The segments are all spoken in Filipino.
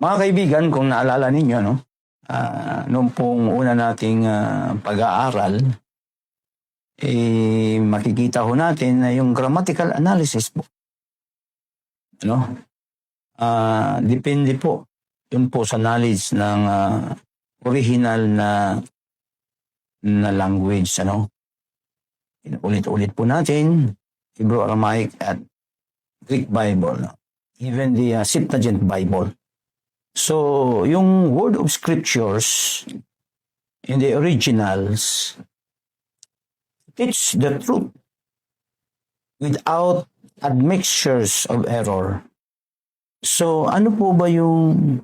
Mga kaibigan, kung naalala ninyo, no? Noong pong una nating pag-aaral, makikita ho natin na yung grammatical analysis po. Ano? Depende po. Yun po sa knowledge ng original na language. Ano? Ulit-ulit po natin, Hebrew, Aramaic, at Greek Bible. No? Even the Septuagint Bible. So, yung word of scriptures in the originals teach the truth without admixtures of error. So, ano po ba yung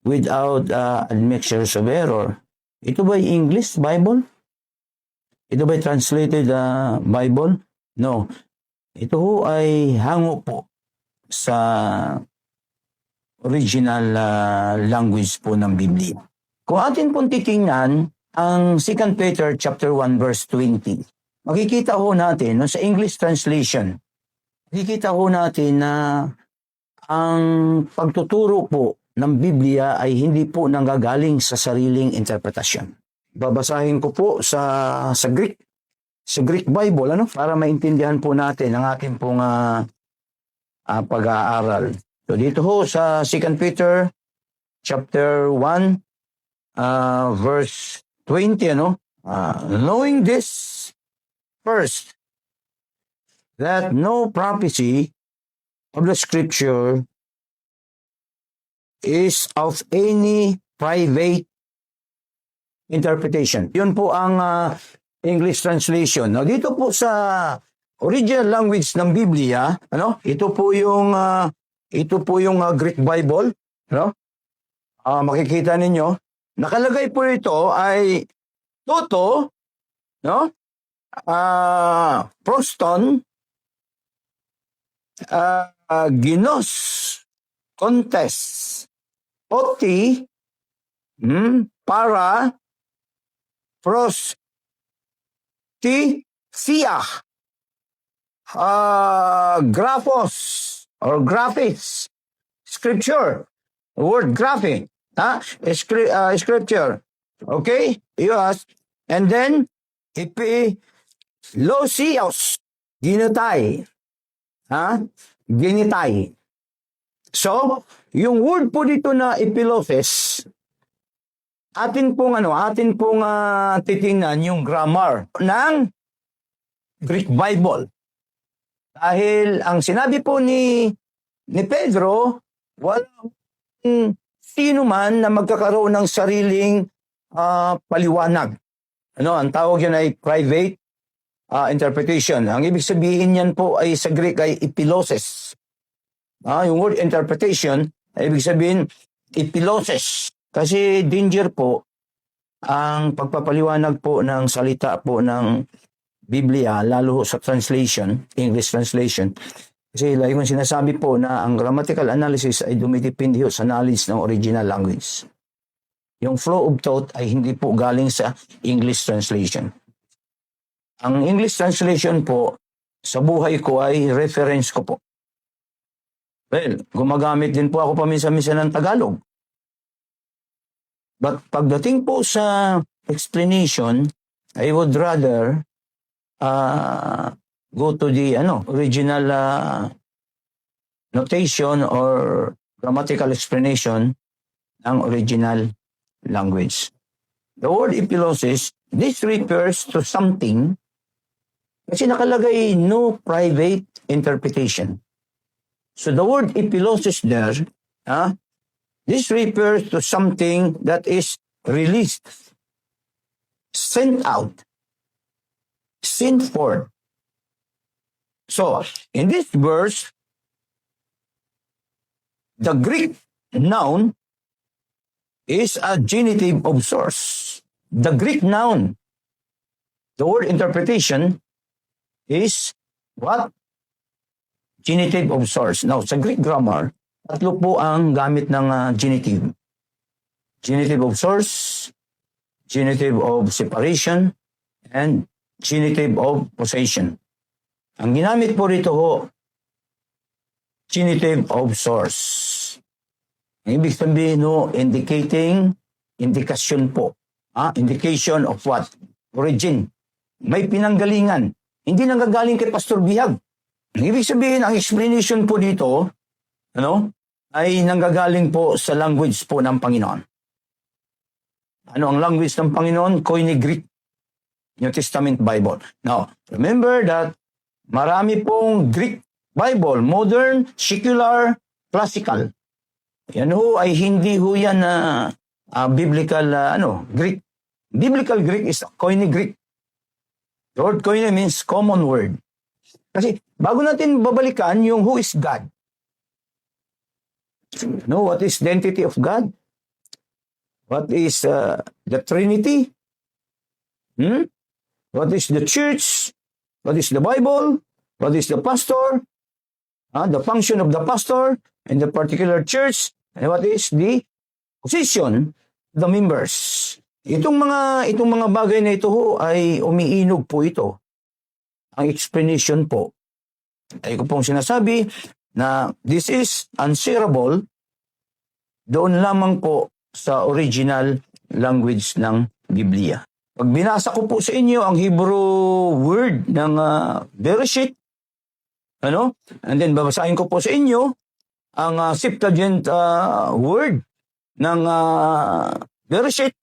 without admixtures of error? Ito ba yung English Bible? Ito ba yung translated Bible? No. Ito ho ay hango po sa original language po ng Biblia. Kung atin pong titingnan ang 2 Peter chapter 1 verse 20, makikita ho natin no, sa English translation, makikita ho natin na ang pagtuturo po ng Biblia ay hindi po nanggagaling sa sariling interpretasyon. Babasahin ko po sa Greek Bible para maintindihan po natin ang ating pong pag-aaral. So dito ho sa 2 Peter chapter 1 verse 20, knowing this first, that no prophecy of the scripture is of any private interpretation. Yun po ang English translation. Now, dito po sa original language ng Biblia, ito po yung Greek Bible, makikita ninyo, nakalagay po ito ay toto, proston, ginos, contest, oti, para, pros, siah, graphos, or graphics, scripture, word graphic, scripture, okay, yes, and then, losios, ginitay, ginitay. So, yung word po dito na epiloses, atin pong titingnan yung grammar ng Greek Bible. Dahil ang sinabi po ni Pedro, walang sino man na magkakaroon ng sariling paliwanag. Ang tawag yan ay private interpretation. Ang ibig sabihin yan po ay sa Greek ay epiloses. Yung word interpretation, ay ibig sabihin epiloses. Kasi danger po ang pagpapaliwanag po ng salita po ng Biblia, lalo sa translation, English translation. Kasi lagi kong sinasabi po na ang grammatical analysis ay dumitipindi sa knowledge ng original language. Yung flow of thought ay hindi po galing sa English translation. Ang English translation po, sa buhay ko ay reference ko po. Well, gumagamit din po ako paminsan-minsan ng Tagalog. But pagdating po sa explanation, I would rather go to the original notation or grammatical explanation ng original language. The word epiloses, this refers to something kasi nakalagay no private interpretation. So the word epiloses there, this refers to something that is released, sent out, sent forth. So, in this verse, the Greek noun is a genitive of source. The Greek noun, the word interpretation, is what? Genitive of source. Now, sa Greek grammar, tatlo po ang gamit ng genitive. Genitive of source, genitive of separation, and genitive of possession. Ang ginamit po rito ho, genitive of source. Ang ibig sabihin, no, indication po. Indication of what? Origin. May pinanggalingan. Hindi nanggagaling kay Pastor Bihag. Ang ibig sabihin, ang explanation po dito, ay nanggagaling po sa language po ng Panginoon. Ano ang language ng Panginoon? Koine Greek. New Testament Bible. Now, remember that marami pong Greek Bible, modern, secular, classical. Yan ho ay hindi ho yan biblical Greek. Biblical Greek is Koine Greek. The word Koine means common word. Kasi bago natin babalikan yung who is God. What is the identity of God? What is the Trinity? What is the church? What is the Bible? What is the pastor? The function of the pastor in the particular church? And what is the position of the members? Itong mga bagay na ito ho, ay umiinog po ito. Ang explanation po. Ay ko pong sinasabi na this is unshareable doon lamang po sa original language ng Biblia. Pag binasa ko po sa inyo ang Hebrew word ng Bereshit, and then babasahin ko po sa inyo ang Septuagint word ng Bereshit,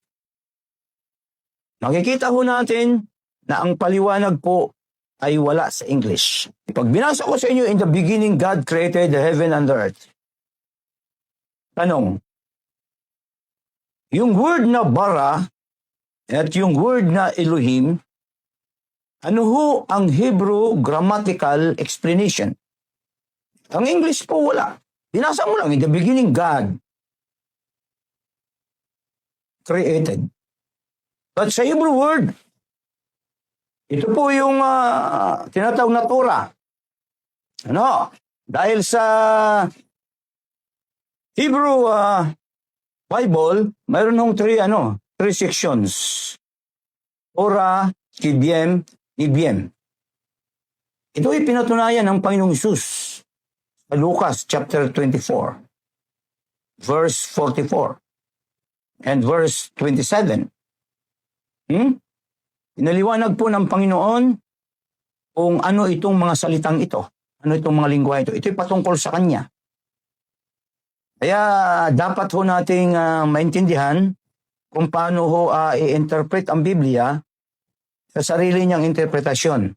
makikita ho natin na ang paliwanag po ay wala sa English. Pag binasa ko sa inyo, in the beginning God created the heaven and the earth. Tanong, yung word na bara at yung word na Elohim, ano ho ang Hebrew grammatical explanation? Ang English po wala. Binasa mo lang, in the beginning God created. But sa Hebrew word, ito po yung tinatawag na Torah. Dahil sa Hebrew Bible, mayroon ng three sections. Torah, Kibiem, Ibiem. Ito ay pinatunayan ng Panginoong Hesus sa Lucas chapter 24, verse 44, and verse 27. Inaliwanag po ng Panginoon kung ano itong mga salitang ito. Ano itong mga lingwa ito. Ito'y patungkol sa Kanya. Kaya dapat ho nating maintindihan kung paano ho i-interpret ang Biblia sa sarili niyang interpretasyon.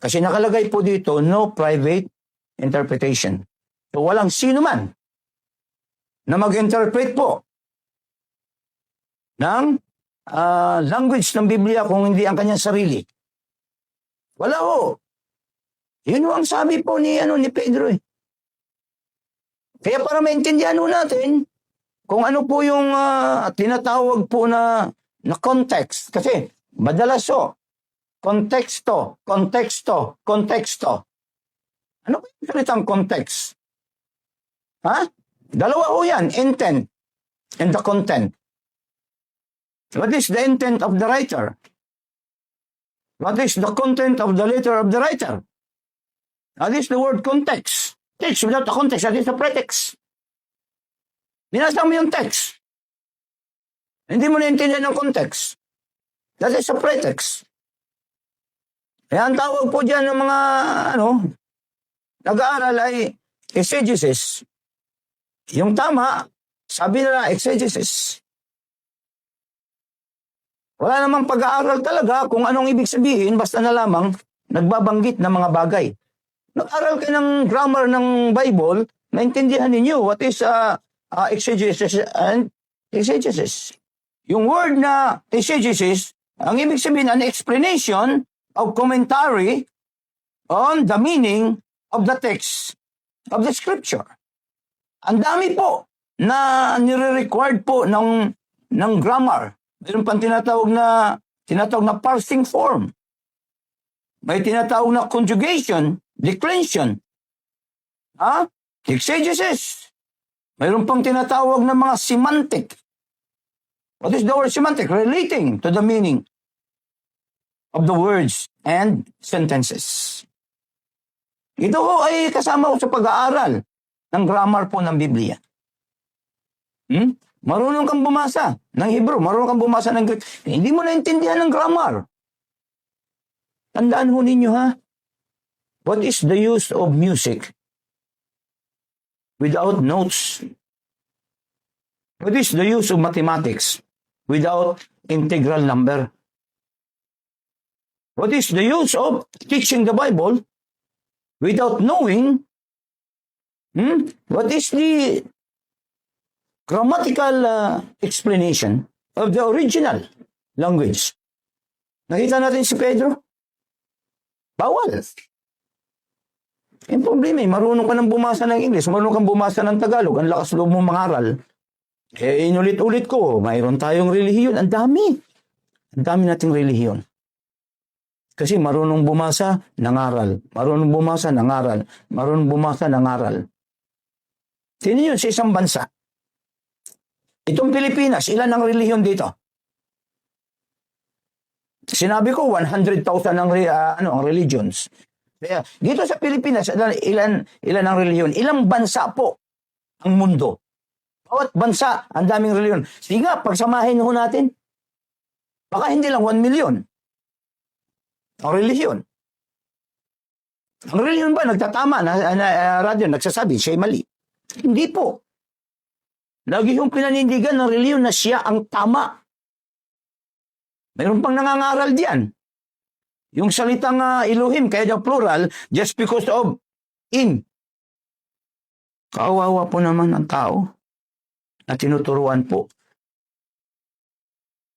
Kasi nakalagay po dito, no private interpretation. So walang sino man na mag-interpret po ng language ng Biblia kung hindi ang kanyang sarili. Wala ho. Yun ang sabi po ni Pedro. Kaya para maintindihan ho natin kung ano po yung tinatawag po na context. Kasi madalas konteksto. Ano po yung salitang context? Dalawa ho yan, intent and the content. What is the intent of the writer? What is the content of the letter of the writer? That is the word context. Text without a context, that is a pretext. Binasa mo yung text. Hindi mo naintindihan ng context. That is a pretext. Kaya ang tawag po dyan ng mga nag-aaral ay exegesis. Yung tama, sabi nila exegesis. Wala namang pag-aaral talaga kung anong ibig sabihin, basta na lamang nagbabanggit ng mga bagay. Nag-aral kayo ng grammar ng Bible, naintindihan ninyo what is exegesis and exegesis. Yung word na exegesis, ang ibig sabihin an explanation of commentary on the meaning of the text of the scripture. Ang dami po na nire-required po ng grammar. Mayroon pang tinatawag na parsing form. May tinatawag na conjugation, declension. Exegesis. Mayroon pang tinatawag na mga semantic. What is the word semantic? Relating to the meaning of the words and sentences. Ito ho ay kasama ko sa pag-aaral ng grammar po ng Biblia. Marunong kang bumasa ng Hebrew, marunong kang bumasa ng Greek. Hindi mo naintindihan ng grammar. Tandaan ho ninyo ha, what is the use of music without notes? What is the use of mathematics without integral number? What is the use of teaching the Bible without knowing what is the grammatical explanation of the original language? Nakita natin si Pedro? Bawal. Yung problema marunong ka nang bumasa ng English, marunong kang bumasa ng Tagalog, ang lakas loob mong mangaral. Inulit-ulit ko, mayroon tayong relihiyon. Ang dami. Ang dami nating relihiyon. Kasi marunong bumasa, nangaral. Marunong bumasa, nangaral. Marunong bumasa, nangaral. Sino yun sa isang bansa? Itong Pilipinas, ilan ang relihiyon dito? Sinabi ko, 100,000 ang religions. Kaya, dito sa Pilipinas, ilan ang relihiyon? Ilang bansa po ang mundo? Bawat bansa, ang daming relihiyon. Sige nga, pagsamahin ho natin. Baka hindi lang 1 million. Ang relihiyon. Ang relihiyon ba nagtatama radyo nagsasabi siya mali? Hindi po. Lagi yung pinanindigan ng relihiyon na siya ang tama. Mayroon pang nangangaral diyan. Yung salitang Elohim, kaya daw plural, just because of in. Kawawa po naman ang tao na tinuturuan po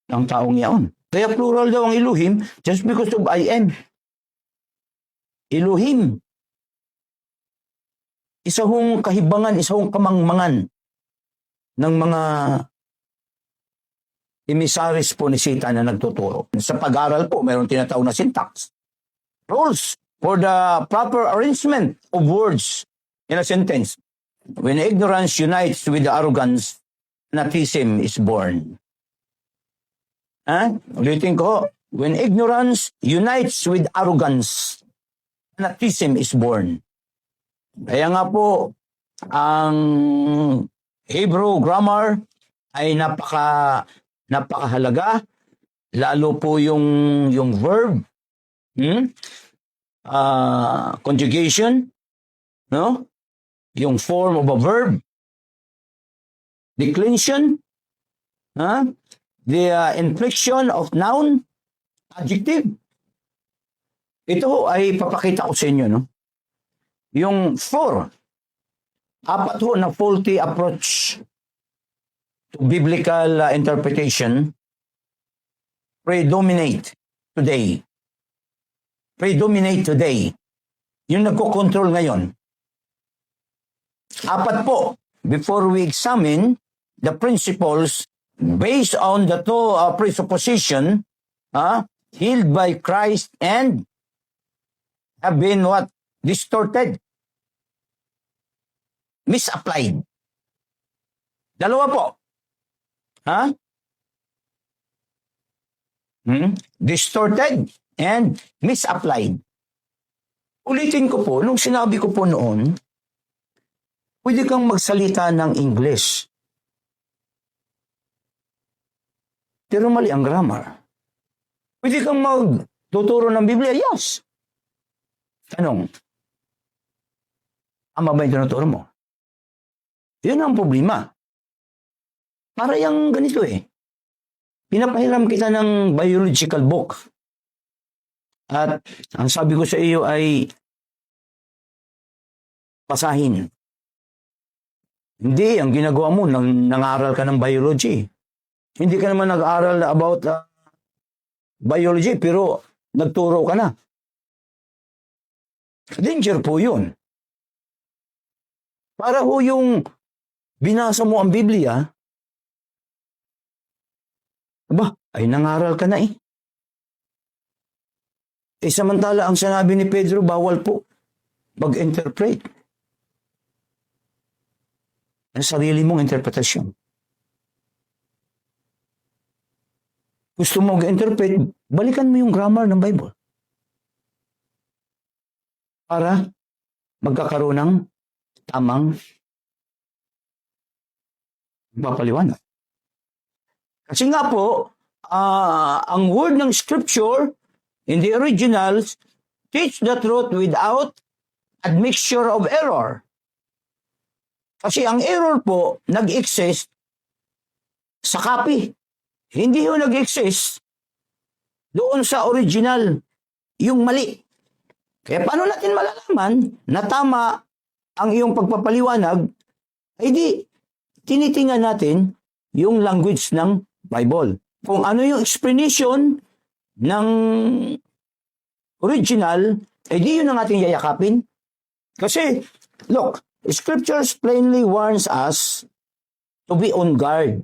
ng taong yaon. Kaya plural daw ang Elohim just because of I am. Elohim. Isa hong kahibangan, isa hong kamangmangan ng mga emisaris po ni Satan na nagtuturo. Sa pag-aral po, mayroon tinatawag na syntax. Rules for the proper arrangement of words in a sentence. When ignorance unites with the arrogance, fanatism is born. Ulitin ko, when ignorance unites with arrogance, fanatism is born. Kaya nga po, ang Hebrew grammar ay napakahalaga, lalo po yung verb, conjugation, no? Yung form of a verb, declension, the inflection of noun, adjective. Ito ay papakita ko sa inyo, no? Yung 4 ho na faulty approach to biblical interpretation predominate today. Predominate today. Yung nagko-control ngayon. 4 po, before we examine the principles based on the 2 presupposition healed by Christ and have been what? Distorted. Misapplied. 2 po. Distorted and misapplied. Ulitin ko po, nung sinabi ko po noon, pwede kang magsalita ng English. Pero mali ang grammar. Pwede kang magtuturo ng Biblia? Yes. Tanong, tama ba yung tinuturo mo? Yun ang problema. Para yung ganito pinapahiram kita ng biological book. At ang sabi ko sa iyo ay pasahin. Hindi, ang ginagawa mo, nangaral ka ng biology. Hindi ka naman nag-aral about biology, pero nagturo ka na. Danger po yun. Para ho yung binasa mo ang Biblia, ay nangaral ka na samantala ang sinabi ni Pedro, bawal po mag-interpret. Ang sarili mong interpretasyon. Gusto mo mag-interpret, balikan mo yung grammar ng Bible. Para magkakaroon ng tamang Papaliwanag. Kasi nga po, ang word ng scripture in the originals teach the truth without admixture of error. Kasi ang error po nag-exist sa copy. Hindi yung nag-exist doon sa original, yung mali. Kaya paano natin malalaman na tama ang iyong pagpapaliwanag? Ay di, tinitingnan natin yung language ng Bible. Kung ano yung explanation ng original, ay di yun ang ating yayakapin. Kasi, look, Scriptures plainly warns us to be on guard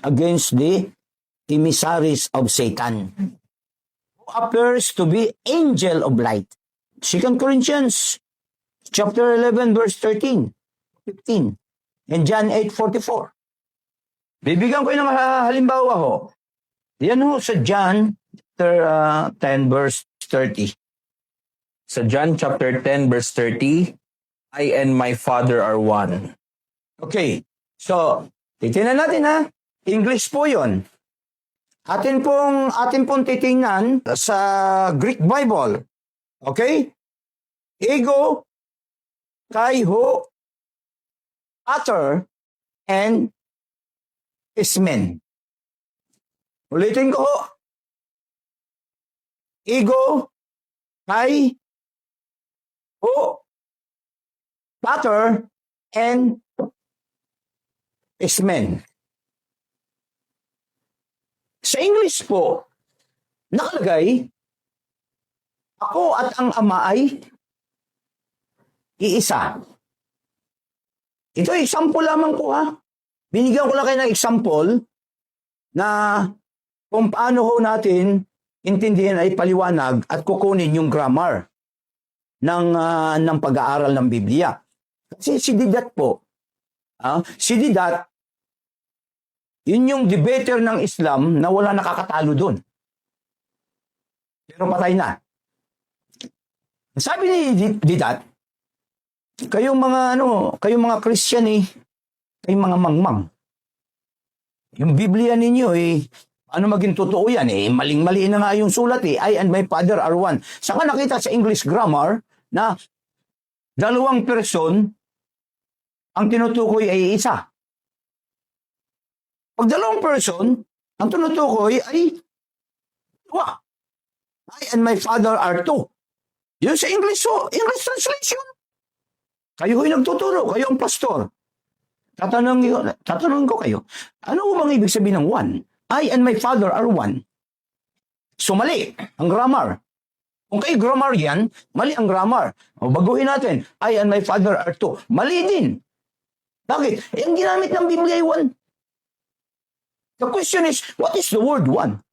against the emissaries of Satan, who appears to be angel of light. 2 Corinthians chapter 11, verse 13, 15, and John 8:44. Bibigyan ko ng halimbawa ho. Yan ho sa John 10, verse 30. Sa John chapter 10 verse 30, I and my Father are one. Okay, so, titingnan natin ha. English po yun. Atin pong titingnan sa Greek Bible. Okay? Ego, kaiho, pater, and ismen. Ulitin ko. Ego, kai, ho, pater, and ismen. Sa English po, nakalagay, ako at ang ama ay iisa. Ito example lamang po ha. Binigyan ko lang kayo ng example na kung paano ho natin intindihin ay paliwanag at kukunin yung grammar ng pag-aaral ng Biblia. Kasi si Didat po, si Didat, yun yung debater ng Islam na wala nakakatalo doon. Pero patay na. Sabi ni Didat, kayong mga Christian kayong mga mangmang. Yung Biblia ninyo ano maging totoo yan maling-mali na nga yung sulat I and my Father are one. Saka nakita sa English grammar na dalawang person ang tinutukoy ay isa. Pag dalawang person, ang tinutukoy ay dua. I and my Father are two. Yun sa English translation. Kayo ay nagtuturo, kayo ang pastor. Tatanungin ko kayo, ano bang ibig sabihin ng one? I and my Father are one. So mali ang grammar. Kung kayo grammar yan, mali ang grammar. O baguhin natin, I and my Father are two. Mali din. Bakit? Ang ginamit ng Biblia ay one. The question is, what is the word one?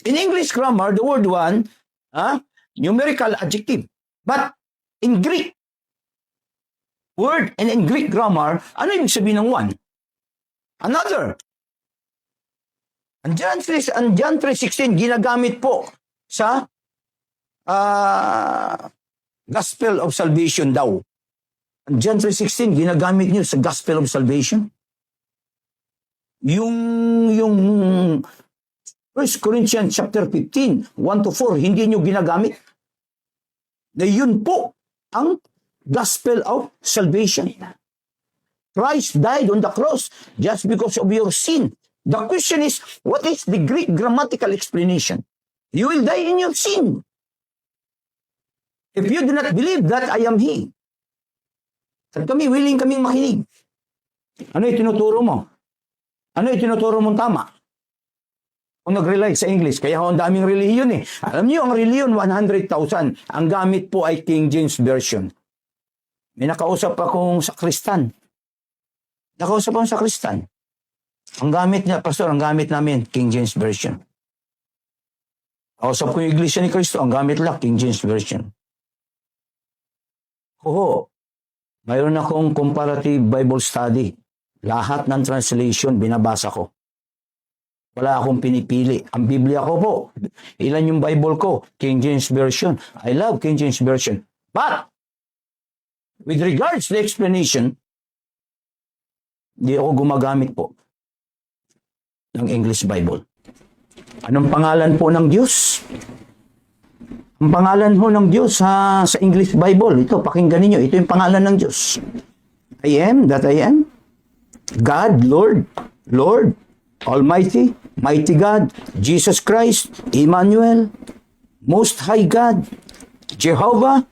In English grammar, the word one, numerical adjective. But in Greek word and in Greek grammar, ano ibig sabihin ng one? Another. Ang John 3:16 ginagamit po sa Gospel of Salvation daw. Ang John 3:16 ginagamit niyo sa Gospel of Salvation. Yung 1 Corinthians chapter 15, 1-4, hindi niyo ginagamit. Na yun po ang Gospel of Salvation. Christ died on the cross just because of your sin. The question is, what is the Greek grammatical explanation? You will die in your sin. If you do not believe that I am He. At willing kaming makinig. Ano yung tinuturo mo? Ano yung tinuturo mong tama? Kung nag-rely sa English, kaya ang daming relihiyon Alam niyo, ang relihiyon, 100,000. Ang gamit po ay King James Version. May nakausap akong sakristan. Ang gamit niya, pastor, ang gamit namin, King James Version. Kausap ko yung Iglesia ni Cristo, ang gamit lang, King James Version. Mayroon akong comparative Bible study. Lahat ng translation, binabasa ko. Wala akong pinipili. Ang Biblia ko po, ilan yung Bible ko? King James Version. I love King James Version. But, with regards to the explanation, Hindi ako gumagamit po ng English Bible. Anong pangalan po ng Diyos? Ang pangalan ho ng Diyos sa English Bible, ito, pakinggan ninyo, ito yung pangalan ng Diyos. I am that I am. God, Lord, Lord, Almighty, Mighty God, Jesus Christ, Emmanuel, Most High God, Jehovah,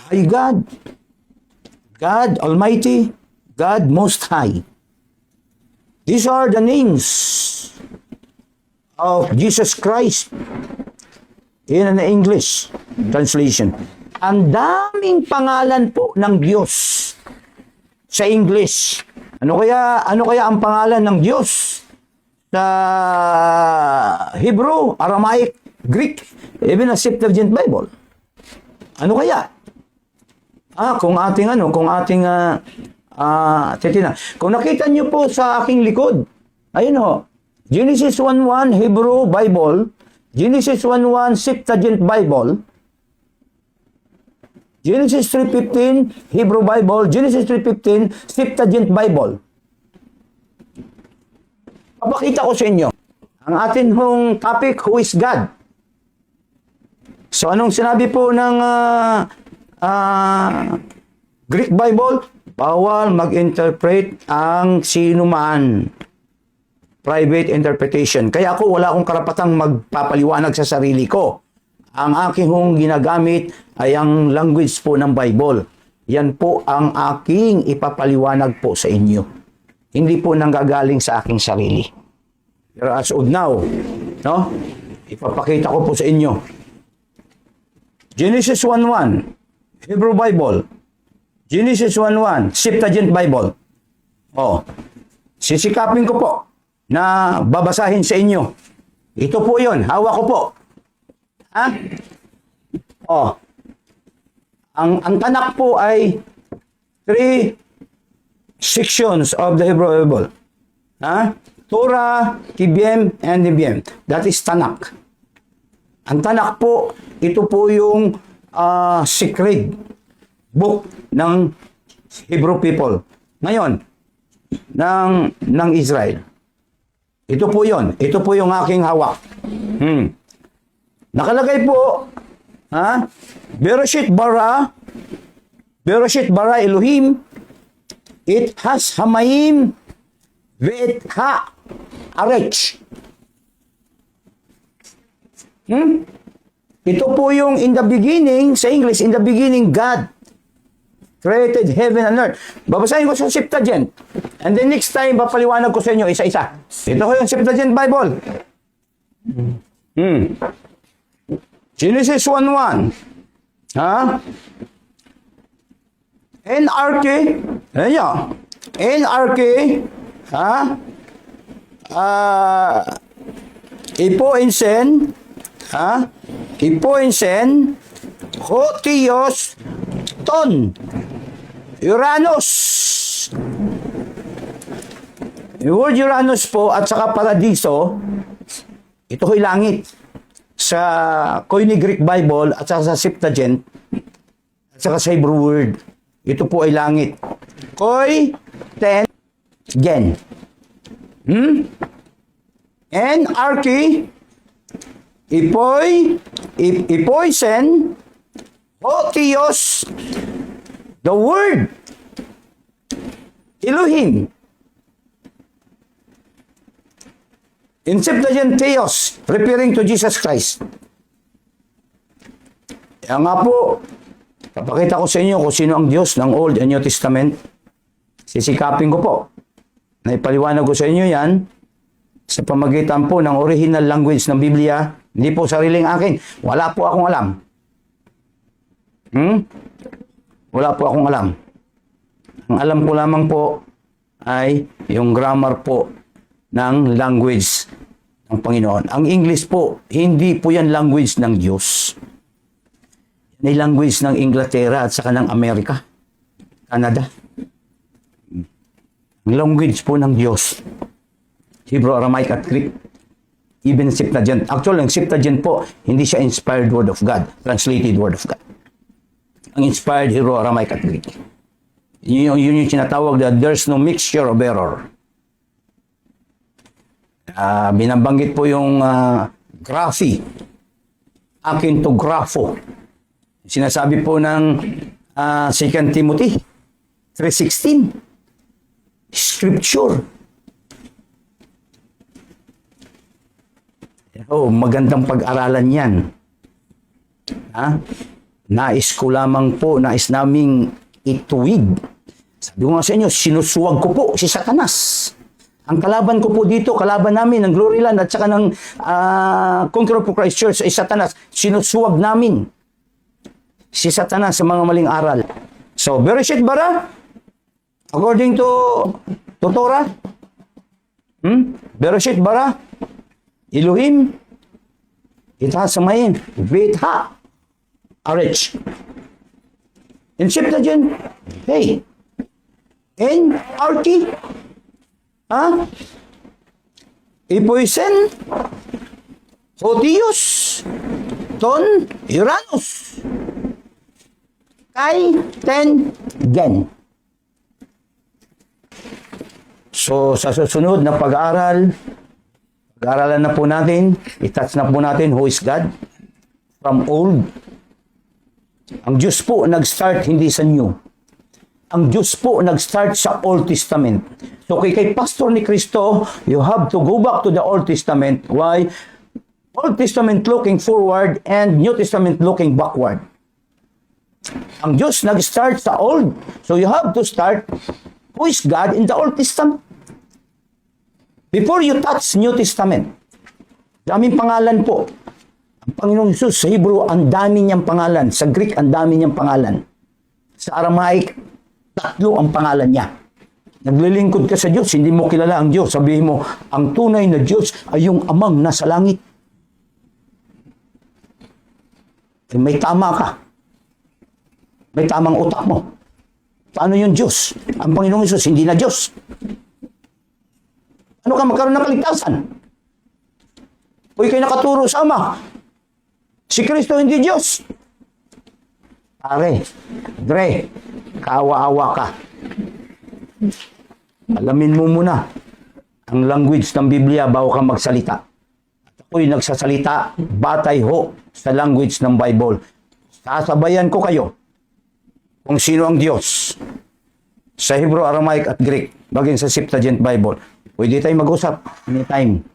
High God, God Almighty, God Most High. These are the names of Jesus Christ in an English translation. Ang daming pangalan po ng Diyos sa English. Ano kaya ang pangalan ng Diyos sa Hebrew, Aramaic, Greek, even a Septuagint Bible? Ano kaya? Kung nakita niyo po sa aking likod, ayun ho, Genesis 1:1 Hebrew Bible, Genesis 1:1 Septuagint Bible, Genesis 3:15 Hebrew Bible, Genesis 3:15 Septuagint Bible. Papakita ko sa inyo ang atin hong topic, who is God? So anong sinabi po ng Greek Bible? Bawal mag-interpret ang sino man. Private interpretation. Kaya ako wala akong karapatang magpapaliwanag sa sarili ko. Ang aking hong ginagamit ay ang language po ng Bible. Yan po ang aking ipapaliwanag po sa inyo. Hindi po nanggagaling sa aking sarili. Pero as of now, no? Ipapakita ko po sa inyo. Genesis 1:1, Hebrew Bible. Genesis 1:1, Septuagint Bible. Sisikapin ko po na babasahin sa inyo. Ito po yun, hawak ko po. Ang tanak po ay 3 sections of the Hebrew Bible. Torah, Kibiem, and Nibiem. That is Tanak. Ang Tanak po, ito po yung sacred book ng Hebrew people. Ngayon, ng Israel. Ito po yon. Ito po yung aking hawak. Nakalagay po, Bereshit bara Elohim, it has hamayim, ve'et ha arech. Ito po yung in the beginning, sa English, in the beginning, God created heaven and earth. Babasahin ko sa Septuagint. And then next time, papaliwanag ko sa inyo isa-isa. Ito ko yung Septuagint Bible. Genesis 1:1. NRK. Ayan. NRK. Ipoinsen. Ipoinsen. Hotios. Ton. Uranus. Yung word Uranus po at saka paradiso, ito ko'y langit. Sa Koine Greek Bible at saka sa Septuagint at saka sa Hebrew word, ito po ay langit. Koi, ten, gen. En, arki, ipoisen, hotios, the word, Elohim. In Septuagint, Theos, referring to Jesus Christ. Kaya nga po, papakita ko sa inyo kung sino ang Diyos ng Old and New Testament. Sisikapin ko po na ipaliwanag ko sa inyo yan sa pamagitan po ng original language ng Biblia. Hindi po sariling akin. Wala po akong alam. Wala po akong alam. Ang alam ko lamang po ay yung grammar po ng language ng Panginoon. Ang English po, hindi po yan language ng Diyos. Yan ay language ng Inglaterra at saka ng Amerika, Canada. Ang language po ng Diyos, Hebrew, Aramaic at Greek, even Septuagint. Actually, ang Septuagint po, hindi siya inspired word of God, translated word of God. Ang inspired Hebrew, Aramaic at Greek. Yun yung tinatawag na there's no mixture of error. Binabanggit po yung graphy. Akin to grapho. Sinasabi po ng 2 Timothy 3:16. Scripture. Magandang pag-aralan yan. Nais ko lamang po, nais naming ituwid. Sabi ko nga sa inyo, sinusuwag ko po si Satanas. Ang kalaban ko po dito, kalaban namin ng Gloryland at saka ng Conqueror for Christ Church ay Satanas. Sinusuwag namin si Satanas sa mga maling aral. So, Bereshit bara, according to Torah, Bereshit bara, Elohim, Itha Samayin, Vetha, Arech. In Septuagint, hey, in Arki, Ipoisen, Photius, Ton, Uranus, Kai, Ten, Gen. So, sa susunod na pag-aaral, pag-aaralan na po natin, itouch na po natin who is God from old. Ang Diyos po nag-start hindi sa new. Ang Diyos po nag-start sa Old Testament. So kay Pastor ni Cristo, you have to go back to the Old Testament. Why? Old Testament looking forward and New Testament looking backward. Ang Diyos nag-start sa Old. So you have to start who is God in the Old Testament. Before you touch New Testament, daming pangalan po. Ang Panginoong Hesus sa Hebrew, ang dami niyang pangalan. Sa Greek, ang dami niyang pangalan. Sa Aramaic, 3 ang pangalan niya. Naglilingkod ka sa Diyos, hindi mo kilala ang Diyos. Sabihin mo, ang tunay na Diyos ay yung amang nasa langit. Eh, may tama ka. May tamang utak mo. Paano yung Diyos? Ang Panginoong Hesus, hindi na Diyos. Ano ka magkaroon ng kaligtasan? O ikay nakaturo sa Ama. Si Kristo hindi Diyos. Pare, Dre, kaawa-awa ka. Alamin mo muna ang language ng Biblia bago ka magsalita. At ako'y nagsasalita batay ho sa language ng Bible. Sasabayan ko kayo kung sino ang Diyos sa Hebrew, Aramaic at Greek, bagay sa Septuagint Bible. Pwede tayong mag-usap anytime.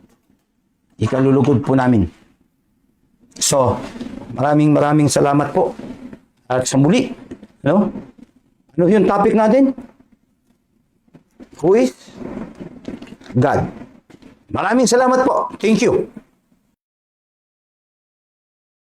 Ikalulugod po namin. So, maraming salamat po. At sa muli, ano yung topic natin? Who is God? Maraming salamat po. Thank you.